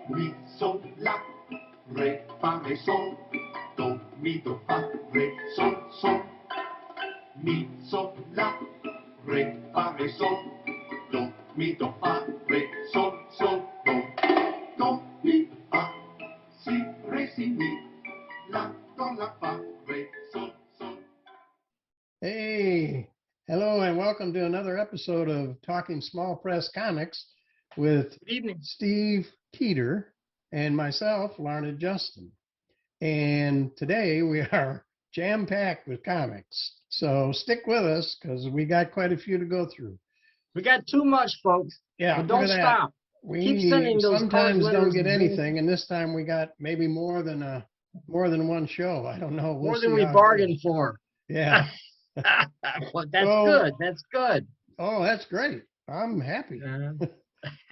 Mi, sol, la, re, fa, re, sol, do, mi, do, fa, re, sol, sol. Mi, sol, la, re, fa, re, sol, do, mi, do, fa, re, sol, sol, do. Do, mi, fa, si, re, si, mi, la, do, la, fa, re, sol, sol. Hey, hello and welcome to another episode of Talking Small Press Comics with Good evening. Steve Keeter and myself, Larned Justin. And today we are jam-packed with comics. So stick with us because we got quite a few to go through. We got too much, folks. Yeah, But don't look at that. stop. We Keep sending those sometimes colored don't letters get and anything, and this time we got maybe more than one show. I don't know. We'll more see than we how it bargained goes. for. Yeah. Well, that's So- good. That's good. Oh, that's great. I'm happy.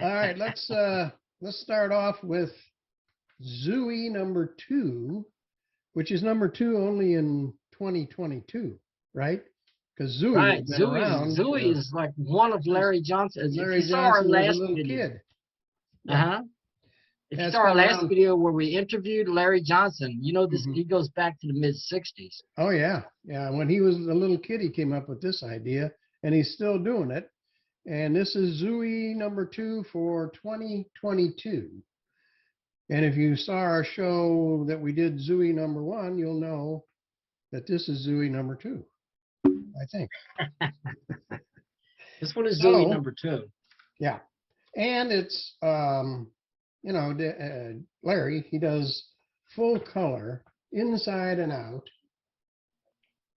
All right, let's start off with Zooey number 2, which is number 2 only in 2022, right? Because Zooey Right. has been around. Zooey is like one of Larry Johnson's. Larry If you saw our Johnson was last a little video, kid. uh-huh. If you That's saw our been last around. video where we interviewed Larry Johnson, you know this. Mhm. He goes back to the mid-'60s. Oh yeah, yeah. When he was a little kid, he came up with this idea, and he's still doing it. And this is Zooey number 2 for 2022. And if you saw our show that we did Zooey number 1, you'll know that this is Zooey number 2, I think. This one is So- Zooey number 2. Yeah. And it's, Larry, he does full color inside and out,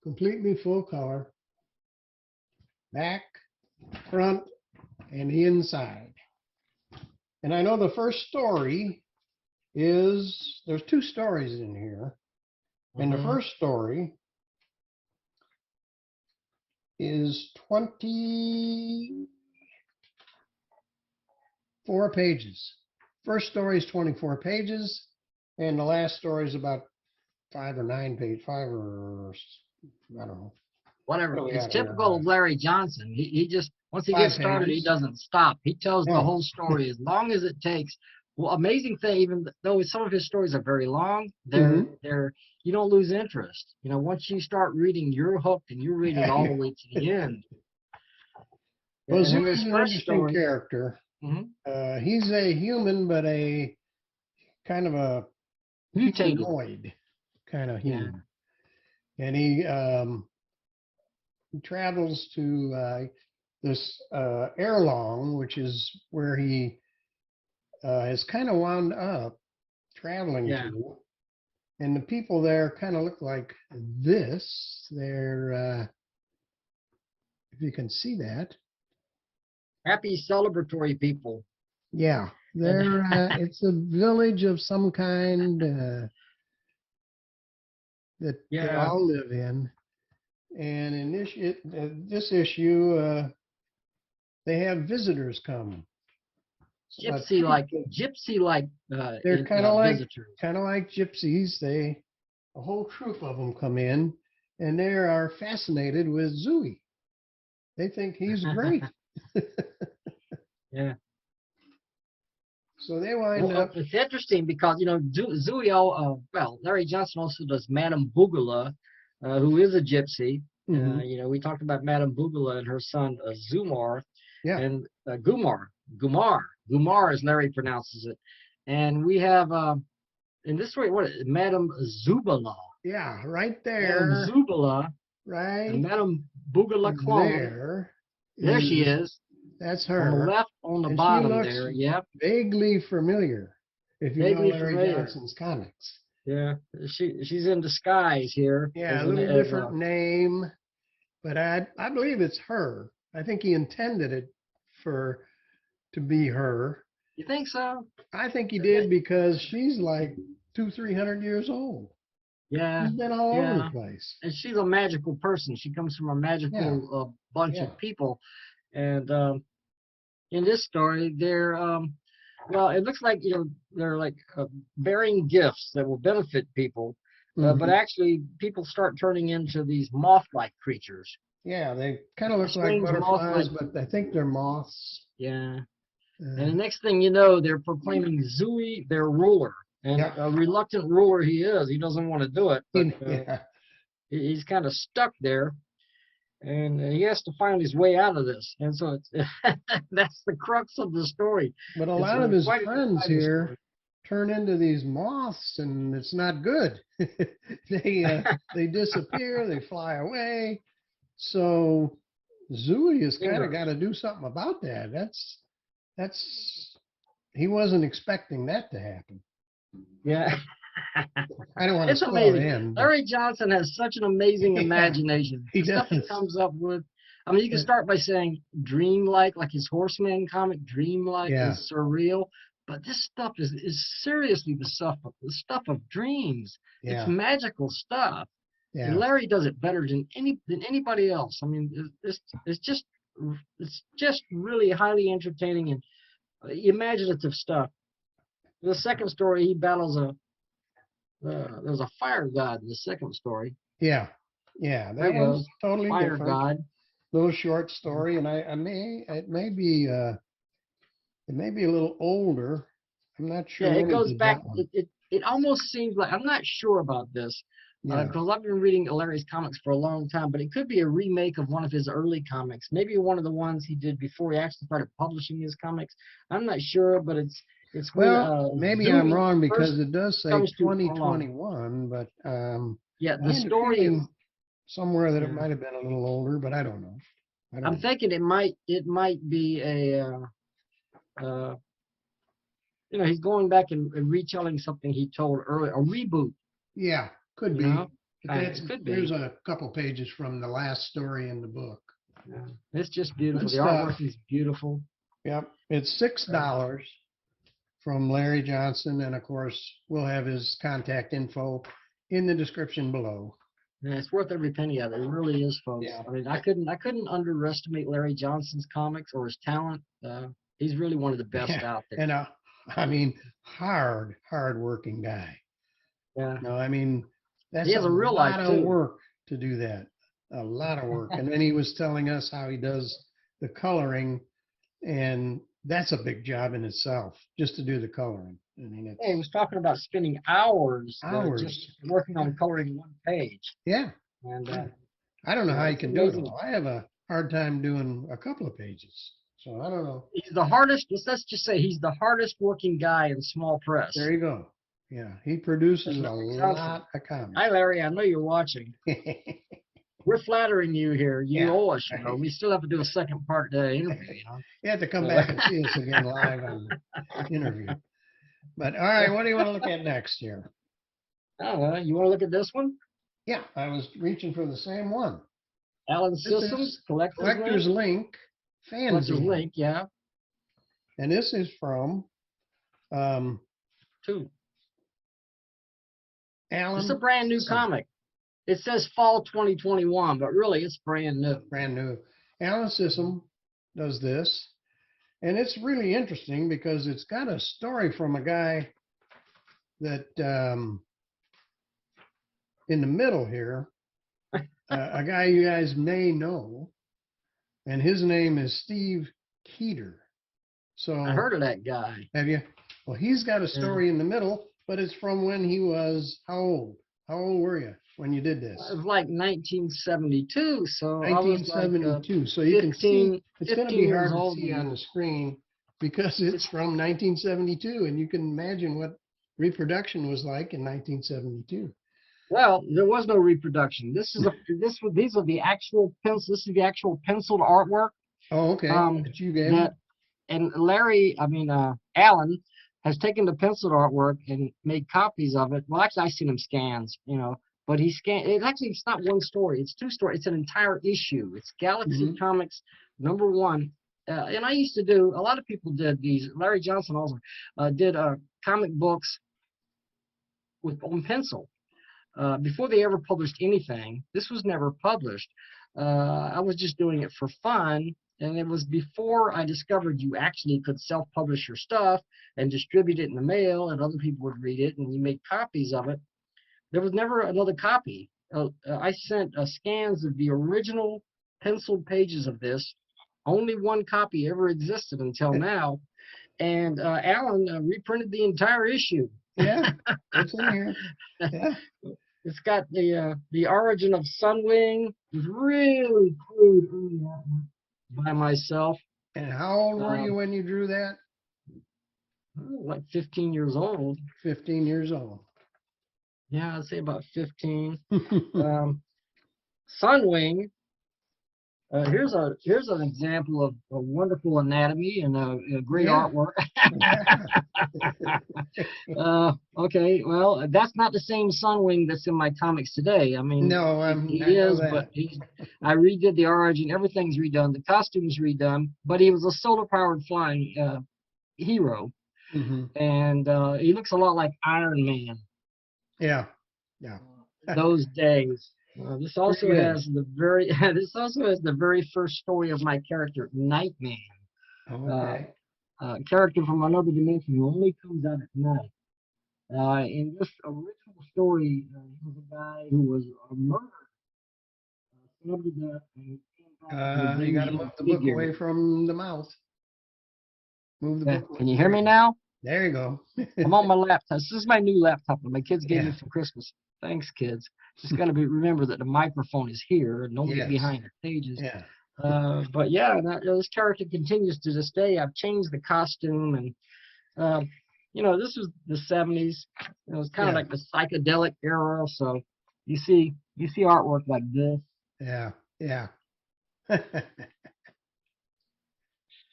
completely full color, back, front, and inside. And I know the first story is, there's 2 stories in here. And the Mhm. first story is 24 pages. First story is 24 pages, and the last story is about 5 or 9 pages, 5 or, I don't know. Whatever. What do we It's got here? typical of Larry Johnson. He just, once he 5 gets started, he pages. doesn't stop. He tells the Oh. whole story as long as it takes. Well, amazing thing, even though some of his stories are very long, they're you don't lose interest. You know, once you start reading, you're hooked and you read it all the way to the end. Well, And in Zooey's this an first interesting story, character. Mhm. He's a human, but a kind of a Mutated. humanoid kind of Yeah. human. And he travels to this Erlong, which is where he has kind of wound up traveling Yeah. to. And the people there kind of look like this. They're, if you can see that. Happy celebratory people. Yeah, they're, it's a village of some kind that they Yeah. all live in. And in this issue, they have visitors come. Gypsy-like. They're kind of like visitors. gypsies. A whole troop of them come in, and they are fascinated with Zooey. They think he's great. Yeah. So they wind Well, up. it's interesting because, you know, Zooey, Larry Johnson also does Madame Bougala, who is a gypsy. Mhm. You know, we talked about Madame Bougala and her son, Zumar, Yeah. and Gumar, as Larry pronounces it. And we have, in this story, Madame Zubala. Yeah, right Madame there. Zubala, Right and Madame Bougala clone. There she is. That's On the her. left, on the And she bottom looks there. Yep. Vaguely familiar, if you Vaguely know Larry familiar. Johnson's comics. Yeah. She's in disguise here. Yeah, as a an- little as different name. but I believe it's her. I think he intended it to be her. You think so? I think he did because she's like 300 years old. Yeah, She's been all over the yeah. place. And she's a magical person. She comes from a magical bunch Yeah. of people. And in this story, they're well, it looks like they're like bearing gifts that will benefit people, but actually people start turning into these moth-like creatures. Yeah, they kind of look like Strange butterflies, moth-like. but I think they're moths. Yeah. And the next thing you know, they're proclaiming Zooey their ruler. And Yeah. a reluctant ruler he is. He doesn't want to do it, but Yeah. he's kind of stuck there. And he has to find his way out of this. And so it's, that's the crux of the story. But a lot of his friends here turn into these moths, and it's not good. They disappear, they fly away. So Zooey has kind of got to do something about that. That's he wasn't expecting that to happen. Yeah. I don't want to It's spoil amazing. the end. Larry Johnson has such an amazing imagination. He The stuff he does. comes up with. I mean, you can start by saying dreamlike, like his Horseman comic, dreamlike and surreal. But this stuff is seriously the stuff of dreams. Yeah. It's magical stuff. Yeah. And Larry does it better than anybody else. I mean, it's just really highly entertaining and imaginative stuff. The second story, he battles there's a fire god in the second story. Yeah, that was totally fire different. God. Little short story, and it may be a little older. I'm not sure. Yeah, it goes back. It almost seems like, I'm not sure about this because I've been reading Larry's comics for a long time, but it could be a remake of one of his early comics, maybe one of the ones he did before he actually started publishing his comics. I'm not sure, but it's well, maybe I'm wrong because it does say 2021, but yeah, the story is somewhere that it might have been a little older, but I don't know. I'm thinking it might be a he's going back and retelling something he told earlier, a reboot. Yeah, could be. Could be. There's a couple pages from the last story in the book. Yeah. It's just beautiful. The artwork is beautiful. Yep, it's $6 from Larry Johnson, and of course we'll have his contact info in the description below. Yeah, it's worth every penny of it. It really is, folks. Yeah. I mean, I couldn't underestimate Larry Johnson's comics or his talent. He's really one of the best out there. And I mean, hard working guy. Yeah. No, I mean, that's he has a real lot life of too. work to do that. A lot of work. And then he was telling us how he does the coloring, and that's a big job in itself, just to do the coloring. I mean, he was talking about spending hours just working on coloring one page. Yeah. And I don't know how he can do it all. I have a hard time doing a couple of pages. So I don't know. He's the hardest, let's just say he's the hardest working guy in small press. There you go. Yeah, he produces a lot of comics. Hi, Larry. I know you're watching. We're flattering you here. You owe us, you know. We still have to do a second part interview, you know. You have to come back and see us again live on the interview. But all right, what do you want to look at next here? Oh, you want to look at this one? Yeah, I was reaching for the same one. Alan Sissom's Collector's Link. Collector's Link, yeah. And this is from two. Alan. It's a brand new comic. It says fall 2021, but really it's brand new. Brand new. Alan Sissom does this. And it's really interesting because it's got a story from a guy that in the middle here, a guy you guys may know, and his name is Steve Keeter. So I heard of that guy. Have you? Well, he's got a story in the middle, but it's from when he was how old? How old were you when you did this? It was like 1972. So 1972. I was like, so you 15, can see it's going to be hard old, to see on the screen because it's from 1972, and you can imagine what reproduction was like in 1972. Well, there was no reproduction. These are the actual pencils. This is the actual penciled artwork. Oh, okay. That you gave me. And Larry, Alan, has taken the penciled artwork and made copies of it. Well, actually, I've seen him scans, you know, but he scanned. It's not one story. It's two stories. It's an entire issue. It's Galaxy Comics #1. And I used to do. A lot of people did these. Larry Johnson also did comic books on pencil. Before they ever published anything, this was never published. I was just doing it for fun, and it was before I discovered you actually could self-publish your stuff and distribute it in the mail, and other people would read it, and you make copies of it. There was never another copy. I sent scans of the original penciled pages of this. Only one copy ever existed until now, and Alan reprinted the entire issue. Yeah, it's in here. Yeah. It's got the origin of Sunwing. It was really crude by myself. And how old were you when you drew that? Like 15 years old. 15 years old. Yeah, I'd say about 15. Sunwing. Here's an example of a wonderful anatomy and a great artwork. Okay, well, that's not the same Sunwing that's in my comics today. I mean, no, he is, but I redid the origin. Everything's redone. The costume's redone, but he was a solar-powered flying hero, and he looks a lot like Iron Man. Yeah. Those days. This also has the very first story of my character, Nightman. Okay. Character from another dimension who only comes out at night. In this original story, there was a guy who was murdered, stabbed to death, and he came back. You got to move the book away from the mouth. Move the book. Can you hear me now? There you go. I'm on my laptop. This is my new laptop that my kids gave me for Christmas. Thanks, kids. Just got to remember that the microphone is here and don't get behind the pages. Yeah. But yeah, this character continues to this day. I've changed the costume, and this was the 70s. It was kind of like the psychedelic era. So you see artwork like this. Yeah. But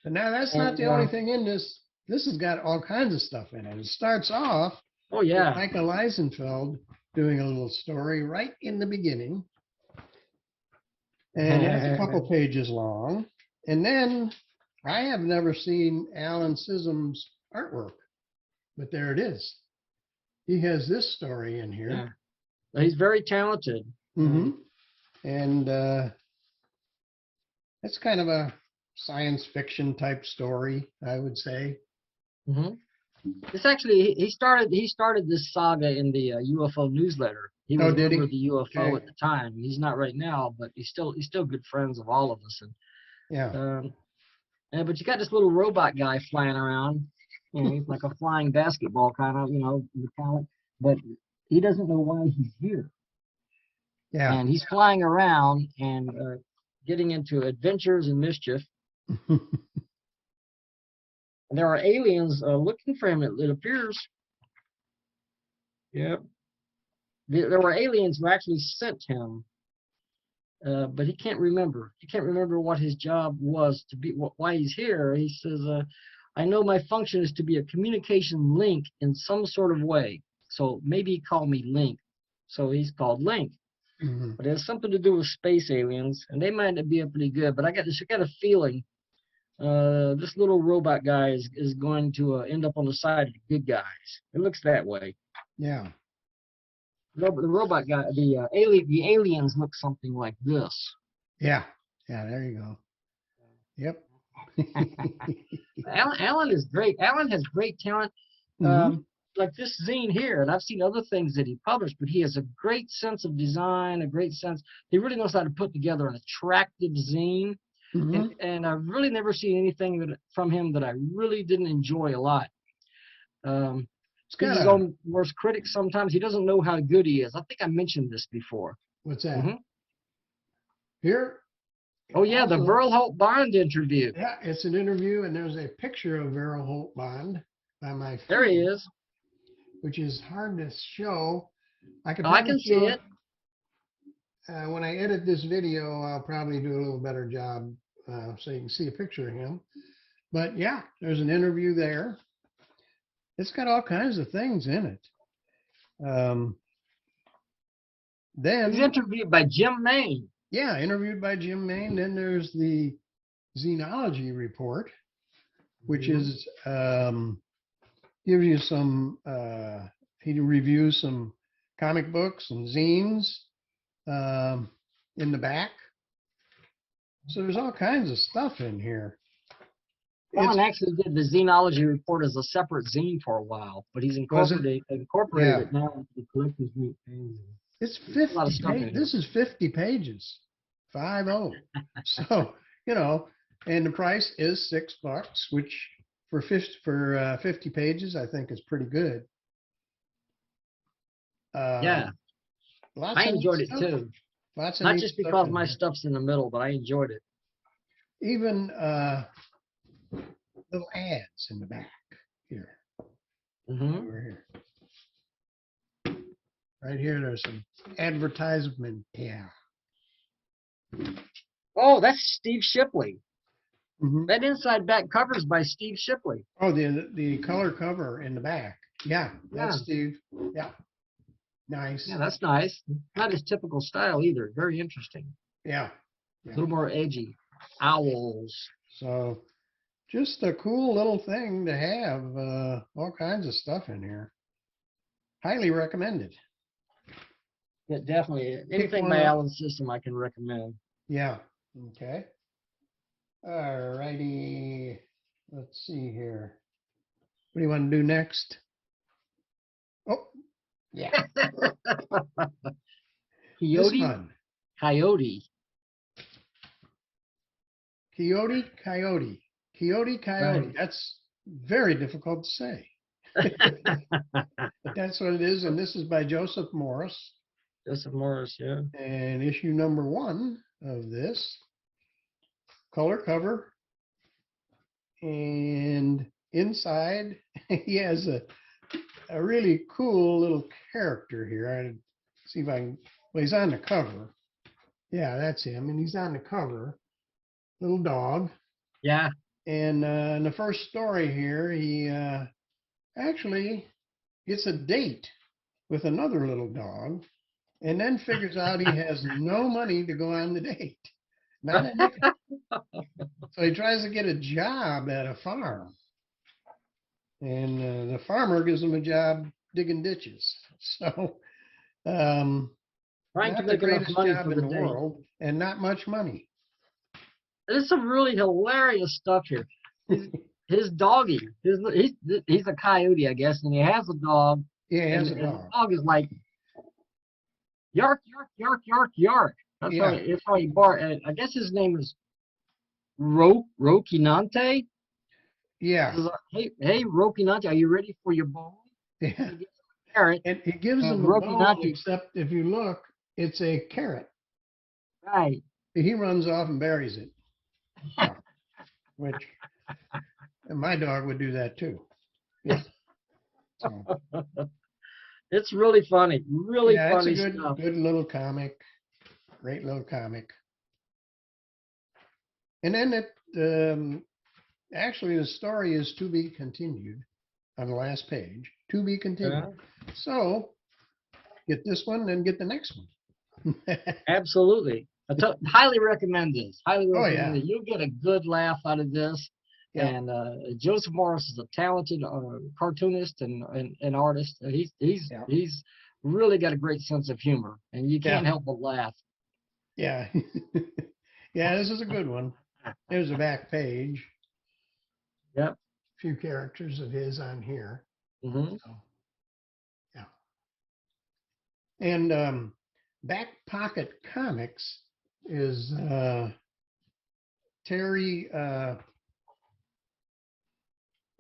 now that's not the only thing in this. This has got all kinds of stuff in it. It starts off with Michael Eisenfeld doing a little story right in the beginning. And it's a couple pages long. And then I have never seen Alan Sissom's artwork, but there it is. He has this story in here. Yeah. He's very talented. And it's kind of a science fiction type story, I would say. It's actually he started this saga in the UFO newsletter. He was did he? over the UFO at the time. He's not right now, but he's still good friends of all of us. And but you got this little robot guy flying around. He's like a flying basketball kind of, metallic, but he doesn't know why he's here. Yeah. And he's flying around and getting into adventures and mischief. And there are aliens looking for him, it appears. Yep. There were aliens who actually sent him, but he can't remember. He can't remember what his job was to be, why he's here. He says, I know my function is to be a communication link in some sort of way. So maybe he called me Link. So he's called Link. But it has something to do with space aliens, and they might be pretty good. But I got a feeling this little robot guy is going to end up on the side of the good guys. It looks that way. Yeah. The robot guy, the aliens look something like this. Yeah. There you go. Yep. Alan is great. Alan has great talent. Like this zine here, and I've seen other things that he published, but he has a great sense of design, a great sense. He really knows how to put together an attractive zine. And I've really never seen anything from him that I really didn't enjoy a lot. He's his own worst critic sometimes. He doesn't know how good he is. I think I mentioned this before. What's that? Here? Oh, yeah, the Verl Holt Bond interview. Yeah, it's an interview, and there's a picture of Verl Holt Bond by my friend. There he is. Which is hard to show. I can see it. When I edit this video, I'll probably do a little better job so you can see a picture of him. But yeah, there's an interview there. It's got all kinds of things in it. Then he's interviewed by Jim Maine. yeah, interviewed by Jim Maine. Then there's the Xenology report, which is gives you some. He reviews some comic books and zines in the back. So there's all kinds of stuff in here. Ron actually did the Xenology report as a separate zine for a while, but he's incorporated it now into the collector's meet. It's a lot of stuff 50 in this is 50 pages. 50. So, you know, and the price is $6, which for 50 pages, I think is pretty good. Yeah, I enjoyed it too. Lots of Not neat just stuff because in my here. stuff's in the middle, but I enjoyed it. Even little ads in the back here. Over here. Right here, there's some advertisement. Yeah. Oh, that's Steve Shipley. Mhm. That inside back cover is by Steve Shipley. Oh, the color cover in the back. Yeah, that's Yeah. Steve. Yeah. Nice. Yeah, that's nice. Not his typical style either. Very interesting. Yeah. A little more edgy. Owls. So just a cool little thing to have. All kinds of stuff in here. Highly recommended. Yeah, definitely. Anything one by up. Alan Sissom I can recommend. Yeah. Okay. All righty. Let's see here. What do you want to do next? Oh, yeah. This Coyote one. Coyote. Coyote Coyote. Coyote Coyote. Right. That's very difficult to say. But that's what it is. And this is by Joseph Morris. Joseph Morris, yeah. And issue number 1 of this. Color cover. And inside, he has a really cool little character here. I see if I can. Well, he's on the cover. Yeah, that's him. And he's on the cover. Little dog. Yeah. And in the first story here, he actually gets a date with another little dog, and then figures out he has no money to go on the date. Not a nickel. So he tries to get a job at a farm. And the farmer gives him a job digging ditches. So Trying to not the make enough greatest money job for in the the day. world, and not much money. There's some really hilarious stuff here. His doggy, he's a coyote, I guess, and he has a dog. Yeah, he has and a dog. the dog is like, yark, yark, yark, yark, yark. That's how he barks. I guess his name is Rokinante. Yeah. Hey, Rokinante, are you ready for your ball? Yeah. Carrot. And it gives him a bone, except if you look, it's a carrot. Right. He runs off and buries it. Which, and my dog would do that too. Yeah. So, it's really funny. Really funny it's a stuff. good little comic. Great little comic. And then it actually the story is to be continued on the last page. To be continued. So get this one and get the next one. Absolutely. Highly recommend this. Highly recommend it. You'll get a good laugh out of this. Yeah. And Joseph Morris is a talented cartoonist and artist. He's really got a great sense of humor, and you can't help but laugh. Yeah. Yeah, this is a good one. There's a back page. Yep. A few characters of his on here. Mm-hmm. So, yeah. And Back Pocket Comics is Terry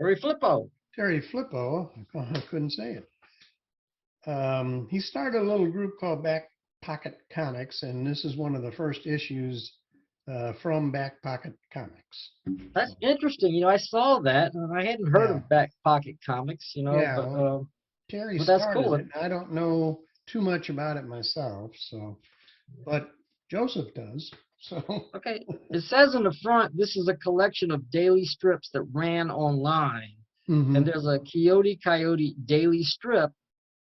Flippo. Terry Flippo. I couldn't say it. He started a little group called Back Pocket Comics, and this is one of the first issues from Back Pocket Comics. That's interesting. You know, I saw that, and I hadn't heard of Back Pocket Comics. You know, well, Terry but that's started cool. it. I don't know too much about it myself, so, but Joseph does. So okay, it says in the front, this is a collection of daily strips that ran online, and there's a Coyote Coyote daily strip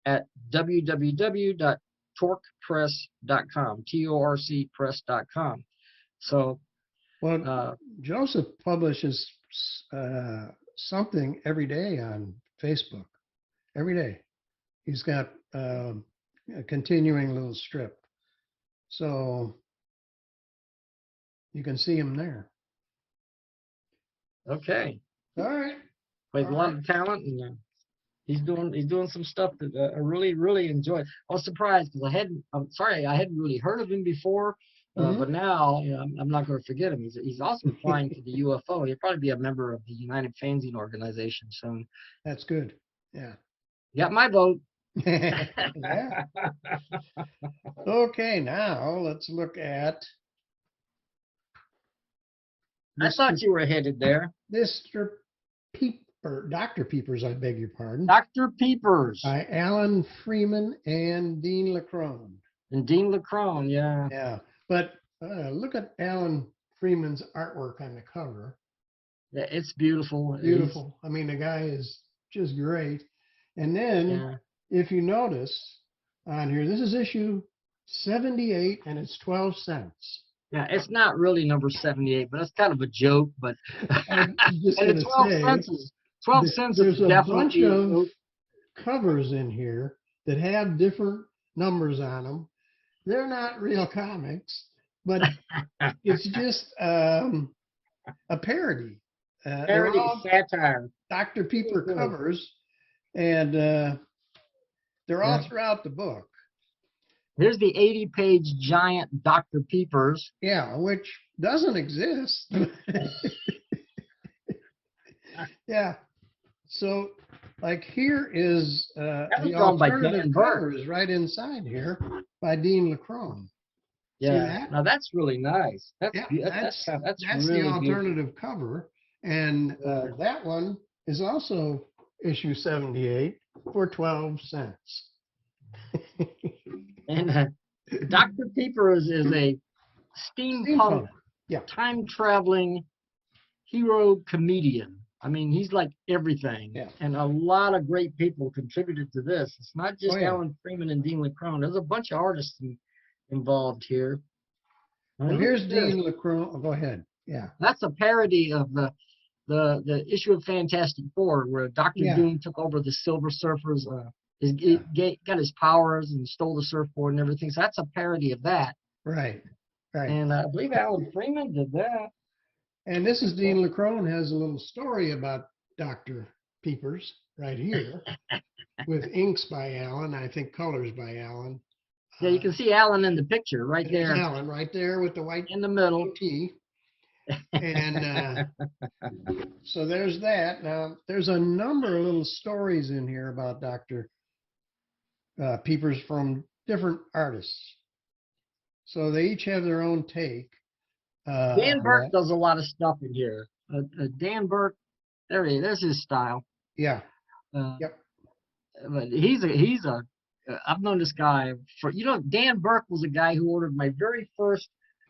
at www.coyote torcpress.com, torcpress.com. So, Well, Joseph publishes something every day on Facebook. Every day. He's got a continuing little strip. So you can see him there. okay. All right. He has a All lot right. of talent, and he's doing some stuff that I really enjoy. I was surprised because I hadn't really heard of him before, but now I'm not going to forget him. He's also applying to the UFO. He'll probably be a member of the United Fanzine organization soon. That's good. Yeah. Got my vote. Yeah. Okay, now let's look at I thought you were headed there. Mr. Dr. Peepers, I beg your pardon. Dr. Peepers. By Alan Freeman and Dean Leckrone. And Dean Leckrone, yeah. Yeah, but look at Alan Freeman's artwork on the cover. Yeah, it's beautiful. Beautiful. I mean, the guy is just great. And then, if you notice on here, this is issue 78, and it's 12 cents. Yeah, it's not really number 78, but that's kind of a joke. But I'm just and gonna say, 12 cents is there's a bunch definitely of covers in here that have different numbers on them. They're not real comics, but it's just a parody. They're all satire. Dr. Peeper covers, and they're all throughout the book. Here's the 80-page giant Dr. Peepers. Yeah, which doesn't exist. Yeah. So, like, here is the alternative covers right inside here by Dean Leckrone. Yeah. Now that's really nice. That's really the alternative cover, and that one is also issue 78 for 12 cents. And Dr. Peepers is a steampunk time-traveling hero comedian. I mean, he's like everything. Yeah. And a lot of great people contributed to this. It's not just Alan Freeman and Dean Leckrone. There's a bunch of artists involved here. Well, here's Dean Leckrone. Oh, go ahead. Yeah. That's a parody of the issue of Fantastic Four where Dr. Doom took over the Silver Surfers. Got his powers and stole the surfboard and everything. So that's a parody of that. Right. Right. And I believe Alan Freeman did that. And this is Dean Leckrone has a little story about Dr. Peepers right here with inks by Alan. I think colors by Alan. Yeah, you can see Alan in the picture right there. Alan right there with the white in the middle. T. And so there's that. Now, there's a number of little stories in here about Dr. Peepers from different artists. So they each have their own take. Dan Burke does a lot of stuff in here. Dan Burke, there he is. There's his style. Yeah. Yep. But I've known this guy for, Dan Burke was a guy who ordered my very first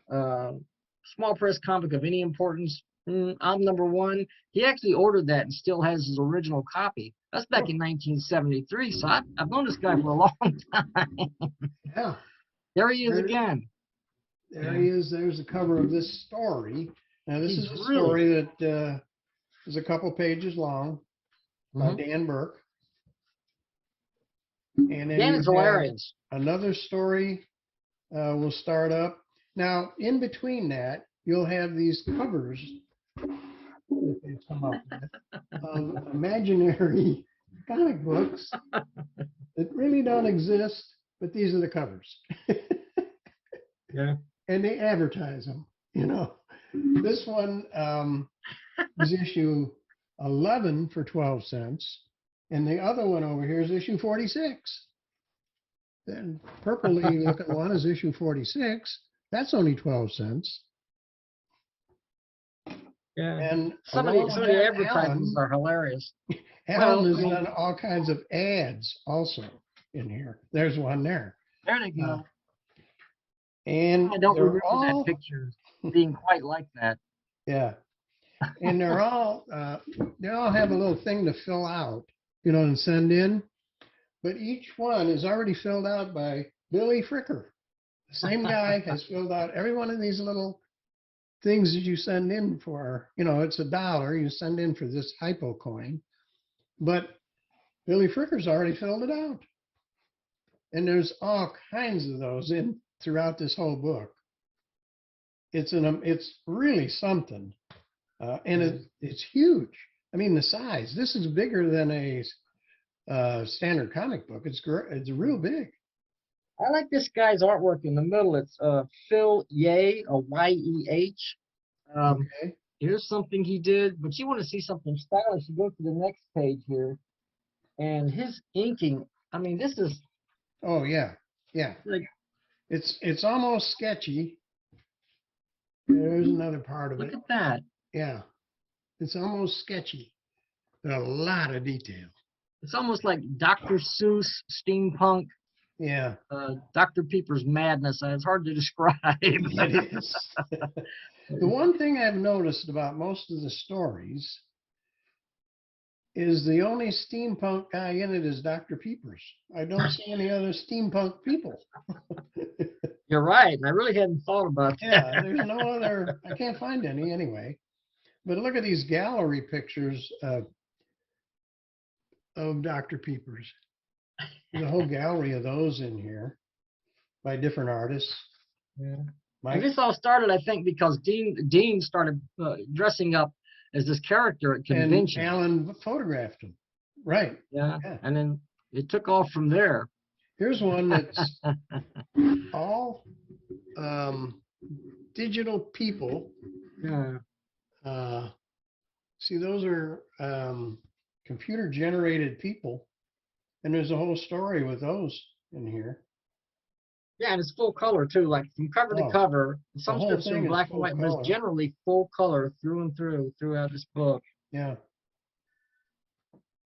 small press comic of any importance. I'm number one. He actually ordered that and still has his original copy. That's back in 1973. So I've known this guy for a long time. Yeah. There he is again. There he is. There's the cover of this story. Now, this is a story that is a couple pages long by Dan Burke. And then Dan is hilarious. Another story will start up. Now, in between that, you'll have these covers that they come up with of imaginary comic books that really don't exist, but these are the covers. Yeah. And they advertise them, This one is issue 11 for 12 cents. And the other one over here is issue 46. Then purpley looking one is issue 46. That's only 12 cents. Yeah. And some of the advertisements are hilarious. Alan has done all kinds of ads also in here. There's one there. There they go. And I don't remember that picture being quite like that. Yeah. And they all have a little thing to fill out, and send in. But each one is already filled out by Billy Fricker. The same guy has filled out every one of these little things that you send in for, it's $1 you send in for this hypo coin, but Billy Fricker's already filled it out. And there's all kinds of those in throughout this whole book. It's really something. And it's huge. I mean, the size, this is bigger than a standard comic book. It's real big. I like this guy's artwork in the middle. It's Phil Yeh, a Y-E-H. Okay. Here's something he did, but you want to see something stylish, you go to the next page here. And his inking, I mean, this is... Oh, yeah. Yeah. Like, it's almost sketchy. There's another part of it. look at that. Yeah. It's almost sketchy, but a lot of detail. It's almost like Dr. Seuss steampunk. Yeah. Dr. Peepers madness. It's hard to describe. It is. The one thing I've noticed about most of the stories is the only steampunk guy in it is Dr. Peepers. I don't see any other steampunk people. You're right. And I really hadn't thought about that. Yeah, there's no other, I can't find any anyway. But look at these gallery pictures of Dr. Peepers. There's a whole gallery of those in here by different artists. Yeah. Mike, And this all started, I think, because Dean started dressing up as this character at conventions. and Alan photographed him. Right. Yeah. And then it took off from there. Here's one that's all digital people. Yeah. See, those are computer generated people. And there's a whole story with those in here. Yeah, and it's full color too, like from cover to Oh, cover. Some whole strips are thing in is black and full white, but color. it's generally full color through and through throughout this book. Yeah.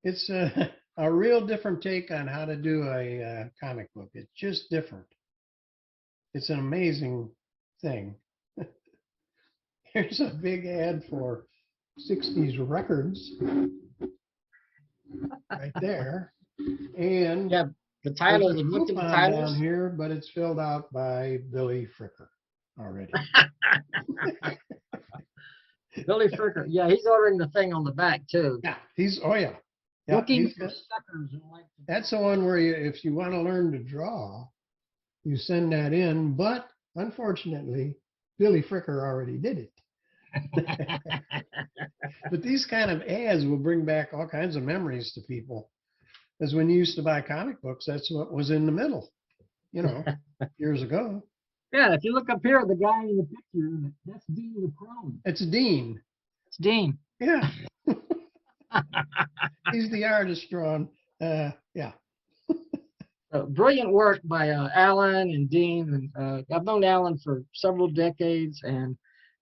It's a real different take on how to do a comic book. It's just different. It's an amazing thing. Here's a big ad for 60s records right there. And Yeah, the title, there's a you looked at the coupon titles. down here, but it's filled out by Billy Fricker already. Billy Fricker. Yeah, he's ordering the thing on the back too. Yeah, oh yeah. Yeah, Looking for suckers who like to... that's the one where if you want to learn to draw, you send that in. But unfortunately, Billy Fricker already did it. But these kind of ads will bring back all kinds of memories to people. As when you used to buy comic books, that's what was in the middle, years ago. Yeah, if you look up here, the guy in the picture, that's Dean the Crone. It's Dean. It's Dean. Yeah. He's the artist drawing. Yeah. Brilliant work by Alan and Dean. And I've known Alan for several decades, and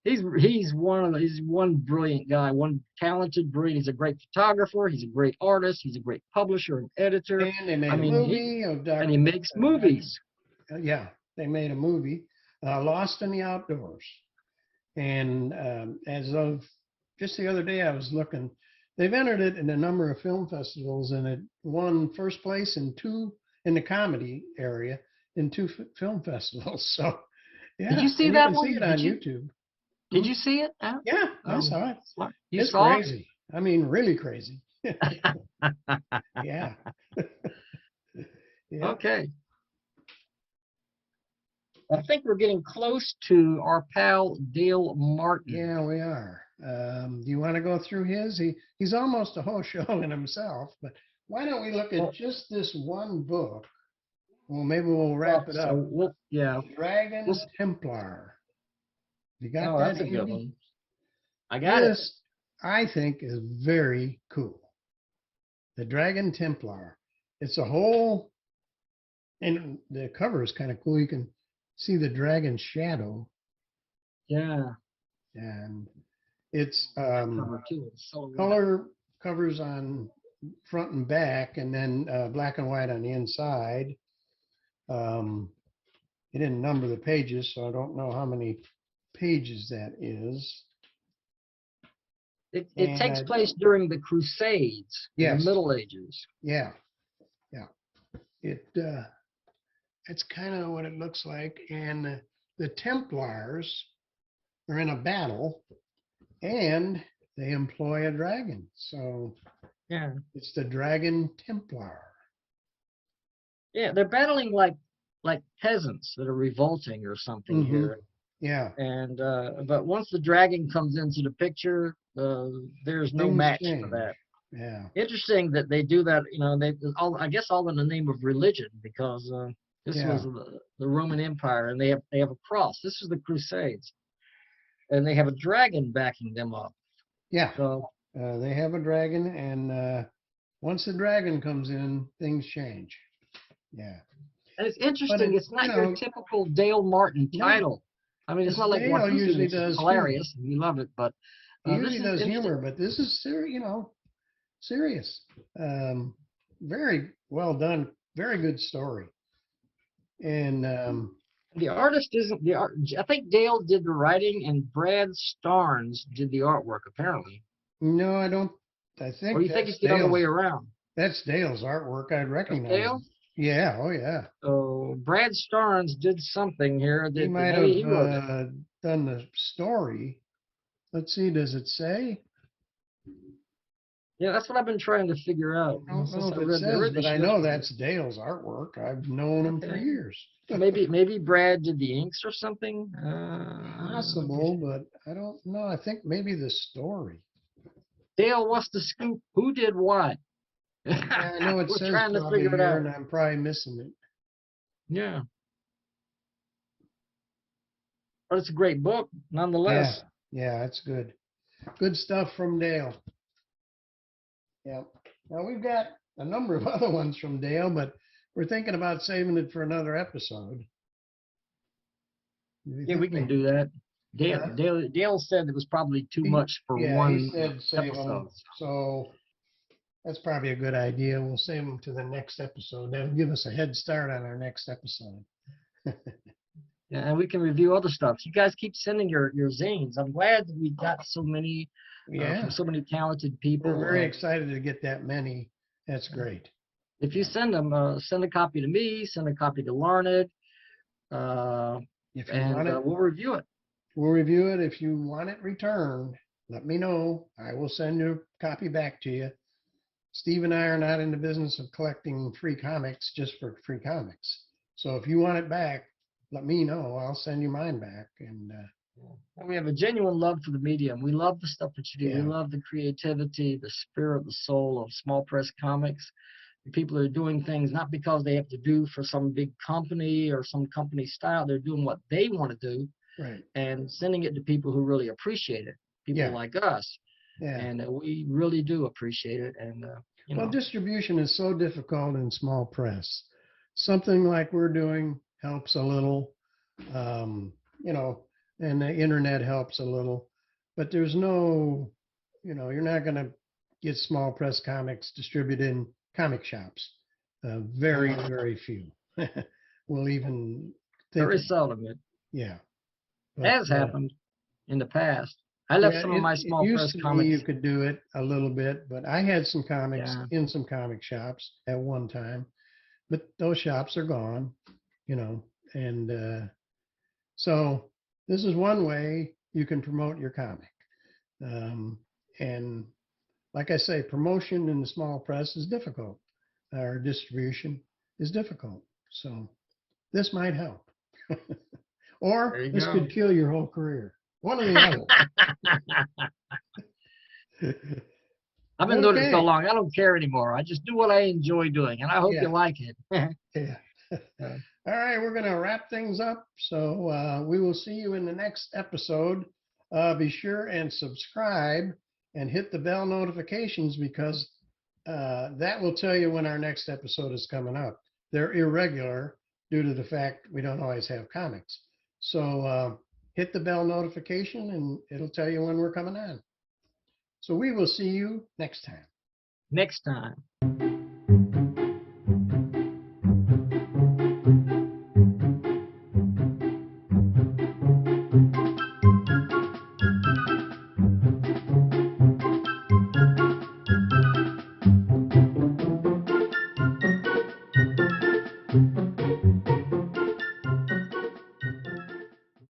he's one brilliant guy, one talented, brilliant. He's a great photographer. He's a great artist. He's a great publisher and editor. And they made a movie of Dr. And he makes movies. Yeah, they made a movie, Lost in the Outdoors. And as of just the other day, I was looking. They've entered it in a number of film festivals, and it won first place in the comedy area in 2 film festivals. So, yeah. Did you see and that you can one? see it on YouTube. Did you see it? Yeah, I saw it. You It's saw crazy. I mean, really crazy. Yeah. Yeah. Okay. I think we're getting close to our pal Dale Martin. Yeah, we are. Do you want to go through his? He's almost a whole show in himself, but why don't we look at just this one book? Well, maybe we'll wrap it up. Dragon Templar. You got that? That's a good one. I got it. This, I think, is very cool. The Dragon Templar. It's a whole, and the cover is kind of cool. You can see the dragon shadow. Yeah. And it's Cover too. It's so good. color covers on front and back, and then black and white on the inside. He didn't number the pages, so I don't know how many pages that is. It takes place during the Crusades in Yes. the Middle Ages. Yeah, yeah. It that's kind of what it looks like. And the Templars are in a battle, and they employ a dragon. So Yeah. it's the Dragon Templar. Yeah, they're battling like peasants that are revolting or something here. Yeah, And but once the dragon comes into the picture, there's no things match for change. that. Yeah, Interesting that they do that. You know, they all I guess all in the name of religion because this yeah, was the Roman Empire, and they have a cross. This is the Crusades, and they have a dragon backing them up. yeah. So They have a dragon, and once the dragon comes in, things change. Yeah, and it's but interesting. It's not your typical Dale Martin no, title. I mean, it's not like Dale Watusi, usually which is does hilarious, and we love it. But he this usually is does interesting. humor, but this is serious. Very well done, very good story. And The artist isn't the art. I think Dale did the writing, and Brad Starnes did the artwork. Apparently, no, I don't. I or think you think that's it's the other way Dale's. around? That's Dale's artwork. I'd That's recognize it. Dale. Yeah, oh yeah. So Brad Starnes did something here He that might maybe have he wrote it. done the story. Let's see, does it say? Yeah, that's what I've been trying to figure out I don't since know I if it read the says, original but I know issue. that's Dale's artwork. I've known him for Okay. years. Maybe Brad did the inks or something. Possible, but I don't know. I think maybe the story. Dale, what's the scoop? Who did what? I know it We're says trying to probably figure it here, out. and I'm probably missing it. Yeah, but it's a great book nonetheless. Yeah, it's good. Good stuff from Dale. Yeah. Now we've got a number of other ones from Dale, but we're thinking about saving it for another episode. Yeah, we can do that. Dale said it was probably too much for one he said save them. episode. So that's probably a good idea. We'll save them to the next episode. That'll give us a head start on our next episode. Yeah, and we can review other stuff. You guys keep sending your zines. I'm glad that we got so many from so many talented people. We're very excited to get that many. That's great. If you send them, send a copy to me, send a copy to Larned, If you and want it, we'll review it. we'll review it. If you want it returned, let me know. I will send your copy back to you. Steve and I are not in the business of collecting free comics just for free comics. So if you want it back, let me know. I'll send you mine back. And we have a genuine love for the medium. We love the stuff that you do. Yeah. We love the creativity, the spirit, the soul of small press comics. People are doing things not because they have to do for some big company or some company style. They're doing what they want to do, right. and sending it to people who really appreciate it. People like us. Yeah. And we really do appreciate it. And well, distribution is so difficult in small press. Something like we're doing helps a little, and the internet helps a little, but there's no, you're not going to get small press comics distributed in comic shops. Very, very few. We'll even think. Very seldom. Yeah. Has happened in the past. I left some of my small press comics. You could do it a little bit, but I had some comics in some comic shops at one time, but those shops are gone, and so this is one way you can promote your comic. And like I say, promotion in the small press is difficult. Our distribution is difficult. So this might help. Or this could kill your whole career. One or the other. I've been doing it so long, I don't care anymore. I just do what I enjoy doing, and I hope you like it. Yeah. All right, we're going to wrap things up. So we will see you in the next episode. Be sure and subscribe and hit the bell notifications, because that will tell you when our next episode is coming up. They're irregular due to the fact we don't always have comics. So hit the bell notification and it'll tell you when we're coming on. So we will see you next time. Next time.